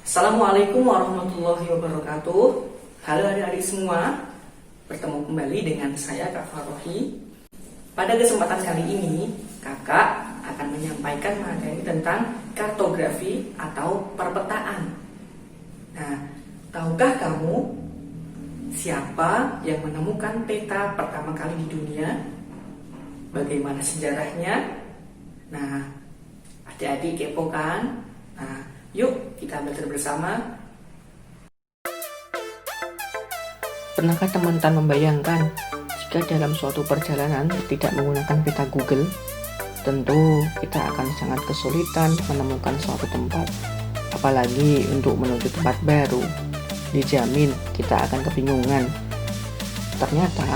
Assalamualaikum warahmatullahi wabarakatuh. Halo adik-adik semua, bertemu kembali dengan saya Kak Farohi. Pada kesempatan kali ini, kakak akan menyampaikan materi tentang kartografi atau perpetaan. Nah, tahukah kamu siapa yang menemukan peta pertama kali di dunia? Bagaimana sejarahnya? Nah, adik-adik kepo kan? Nah, yuk kita belajar bersama. Pernahkah teman-teman membayangkan jika dalam suatu perjalanan tidak menggunakan peta Google, tentu kita akan sangat kesulitan menemukan suatu tempat, apalagi untuk menuju tempat baru. Dijamin kita akan kebingungan. Ternyata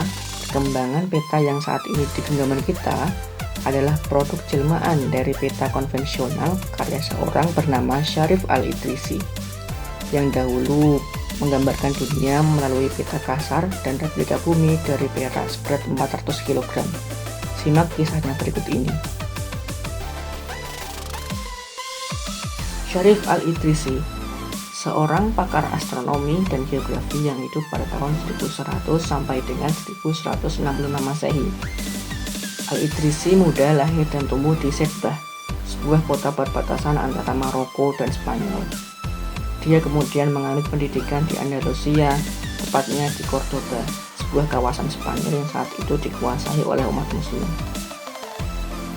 perkembangan peta yang saat ini di genggaman kita adalah produk jelmaan dari peta konvensional karya seorang bernama Syarif Al-Idrisi yang dahulu menggambarkan dunia melalui peta kasar dan replika bumi dari perak seberat 400 kg. Simak kisahnya berikut ini. Syarif Al-Idrisi, seorang pakar astronomi dan geografi yang hidup pada tahun 1100 sampai dengan 1166 Masehi. Al-Idrisi muda lahir dan tumbuh di Setbah, sebuah kota perbatasan antara Maroko dan Spanyol. Dia kemudian mengambil pendidikan di Andalusia, tepatnya di Cordoba, sebuah kawasan Spanyol yang saat itu dikuasai oleh umat Muslim.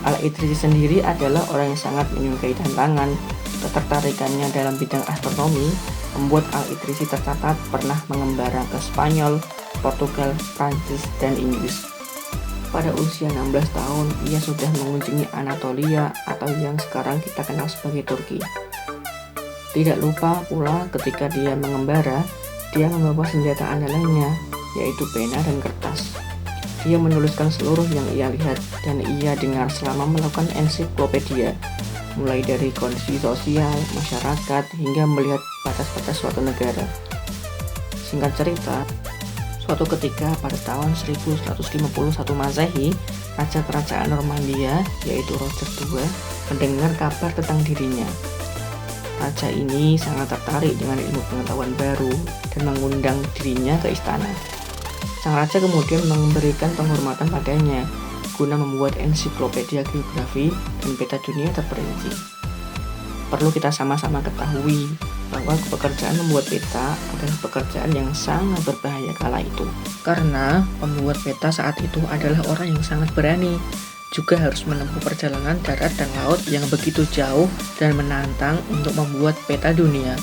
Al-Idrisi sendiri adalah orang yang sangat menyukai tantangan. Ketertarikannya dalam bidang astronomi membuat Al-Idrisi tercatat pernah mengembara ke Spanyol, Portugal, Prancis, dan Inggris. Pada usia 16 tahun, ia sudah mengunjungi Anatolia atau yang sekarang kita kenal sebagai Turki. Tidak lupa pula ketika dia mengembara, dia membawa senjata andalannya, yaitu pena dan kertas. Dia menuliskan seluruh yang ia lihat dan ia dengar selama melakukan ensiklopedia, mulai dari kondisi sosial, masyarakat, hingga melihat batas-batas suatu negara. Singkat cerita, suatu ketika pada tahun 1151 Masehi, Raja Kerajaan Normandia, yaitu Roger II, mendengar kabar tentang dirinya. Raja ini sangat tertarik dengan ilmu pengetahuan baru dan mengundang dirinya ke istana. Sang raja kemudian memberikan penghormatan padanya guna membuat ensiklopedia geografi dan peta dunia terperinci. Perlu kita sama-sama ketahui bahwa pekerjaan membuat peta adalah pekerjaan yang sangat berbahaya kala itu. Karena pembuat peta saat itu adalah orang yang sangat berani, juga harus menempuh perjalanan darat dan laut yang begitu jauh dan menantang untuk membuat peta dunia.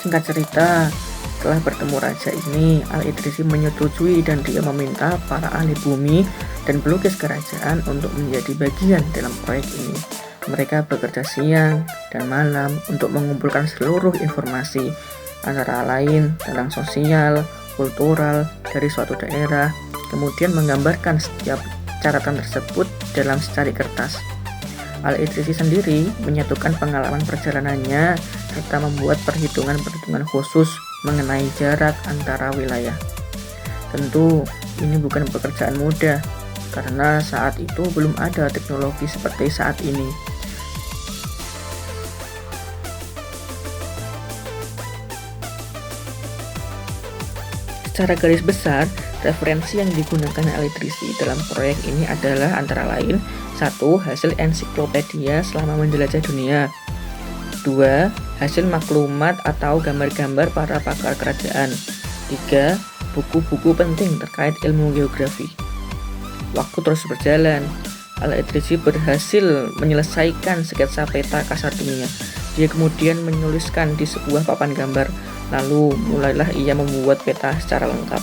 Singkat cerita, setelah bertemu raja ini, Al-Idrisi menyetujui dan dia meminta para ahli bumi dan pelukis kerajaan untuk menjadi bagian dalam proyek ini. Mereka bekerja siang dan malam untuk mengumpulkan seluruh informasi, antara lain tentang sosial, kultural dari suatu daerah, kemudian menggambarkan setiap catatan tersebut dalam secari kertas. Al-Idrisi sendiri menyatukan pengalaman perjalanannya serta membuat perhitungan-perhitungan khusus mengenai jarak antara wilayah. Tentu ini bukan pekerjaan mudah karena saat itu belum ada teknologi seperti saat ini. Secara garis besar, referensi yang digunakan Al-Idrisi dalam proyek ini adalah antara lain 1. Hasil ensiklopedia selama menjelajah dunia. 2. Hasil maklumat atau gambar-gambar para pakar kerajaan. 3. Buku-buku penting terkait ilmu geografi. Waktu terus berjalan. Al-Idrisi berhasil menyelesaikan sketsa peta kasar dunia. Dia kemudian menuliskan di sebuah papan gambar. Lalu mulailah ia membuat peta secara lengkap.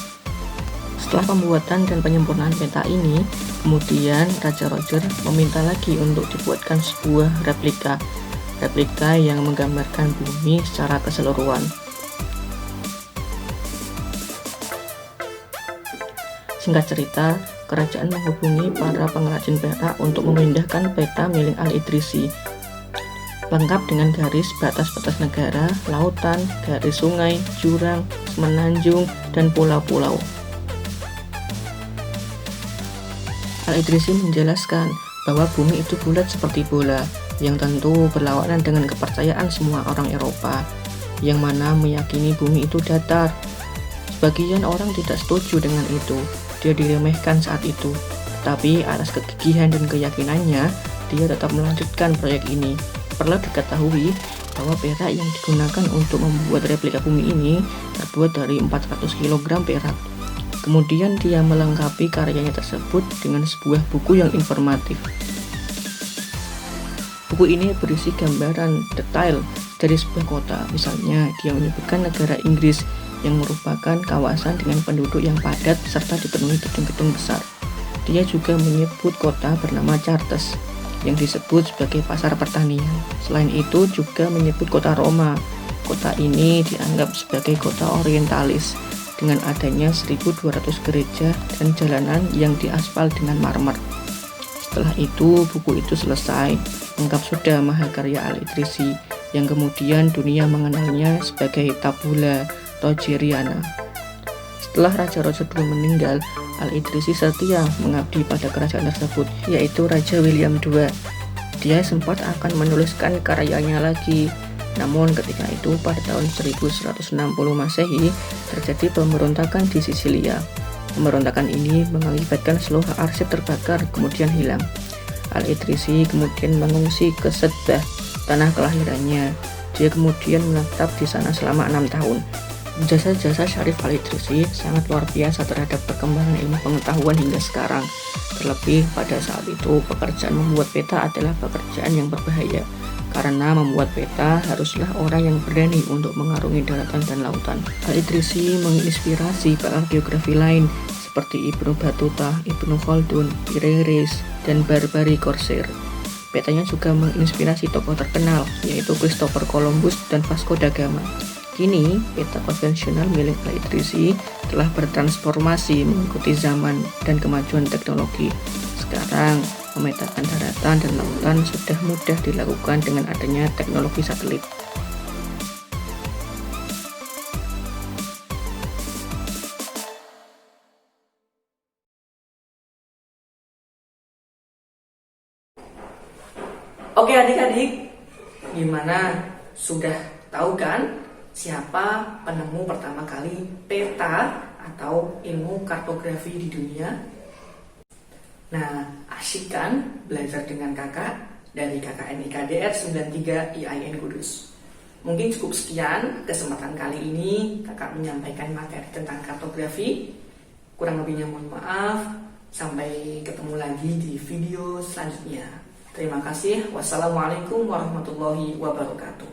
Setelah pembuatan dan penyempurnaan peta ini, kemudian Raja Roger meminta lagi untuk dibuatkan sebuah replika yang menggambarkan bumi secara keseluruhan. Singkat cerita, kerajaan menghubungi para pengrajin perak untuk memindahkan peta milik Al-Idrisi, lengkap dengan garis batas-batas negara, lautan, garis sungai, jurang, semenanjung, dan pulau-pulau. Al-Idrisi menjelaskan bahwa bumi itu bulat seperti bola, yang tentu berlawanan dengan kepercayaan semua orang Eropa, yang mana meyakini bumi itu datar. Sebagian orang tidak setuju dengan itu, dia diremehkan saat itu. Tapi atas kegigihan dan keyakinannya, dia tetap melanjutkan proyek ini. Perlu diketahui bahwa perak yang digunakan untuk membuat replika bumi ini terbuat dari 400 kg perak. Kemudian dia melengkapi karyanya tersebut dengan sebuah buku yang informatif. Buku ini berisi gambaran detail dari sebuah kota. Misalnya, dia menyebutkan negara Inggris yang merupakan kawasan dengan penduduk yang padat serta dipenuhi gedung-gedung besar. Dia juga menyebut kota bernama Chartres yang disebut sebagai pasar pertanian. Selain itu juga menyebut kota Roma. Kota ini dianggap sebagai kota orientalis dengan adanya 1.200 gereja dan jalanan yang diaspal dengan marmer. Setelah itu buku itu selesai, lengkap sudah mahakarya Al-Idrisi yang kemudian dunia mengenalnya sebagai Tabula Rogeriana. Setelah Raja-Raja II meninggal, Al-Idrisi setia mengabdi pada kerajaan tersebut, yaitu Raja William II. Dia sempat akan menuliskan karyanya lagi, namun ketika itu pada tahun 1160 Masehi terjadi pemberontakan di Sisilia. Pemberontakan ini mengakibatkan seluruh arsip terbakar kemudian hilang. Al-Idrisi kemudian mengungsi ke Sedbah, tanah kelahirannya. Dia kemudian menetap di sana selama 6 tahun. Jasa-jasa Syarif Al-Idrisi sangat luar biasa terhadap perkembangan ilmu pengetahuan hingga sekarang. Terlebih pada saat itu pekerjaan membuat peta adalah pekerjaan yang berbahaya, karena membuat peta haruslah orang yang berani untuk mengarungi daratan dan lautan. Al-Idrisi menginspirasi pakar geografi lain seperti Ibnu Battuta, Ibnu Khaldun, Pierre Reis, dan Barbary Corsair. Petanya juga menginspirasi tokoh terkenal yaitu Christopher Columbus dan Vasco da Gama. Kini, peta konvensional milik Al-Idrisi telah bertransformasi mengikuti zaman dan kemajuan teknologi. Sekarang, memetakan daratan dan lautan sudah mudah dilakukan dengan adanya teknologi satelit. Oke adik-adik, gimana? Sudah tahu kan siapa penemu pertama kali peta atau ilmu kartografi di dunia? Nah, asyik kan belajar dengan kakak dari KKN IKDR 93 IAIN Kudus. Mungkin cukup sekian kesempatan kali ini kakak menyampaikan materi tentang kartografi. Kurang lebihnya mohon maaf. Sampai ketemu lagi di video selanjutnya. Terima kasih. Wassalamualaikum warahmatullahi wabarakatuh.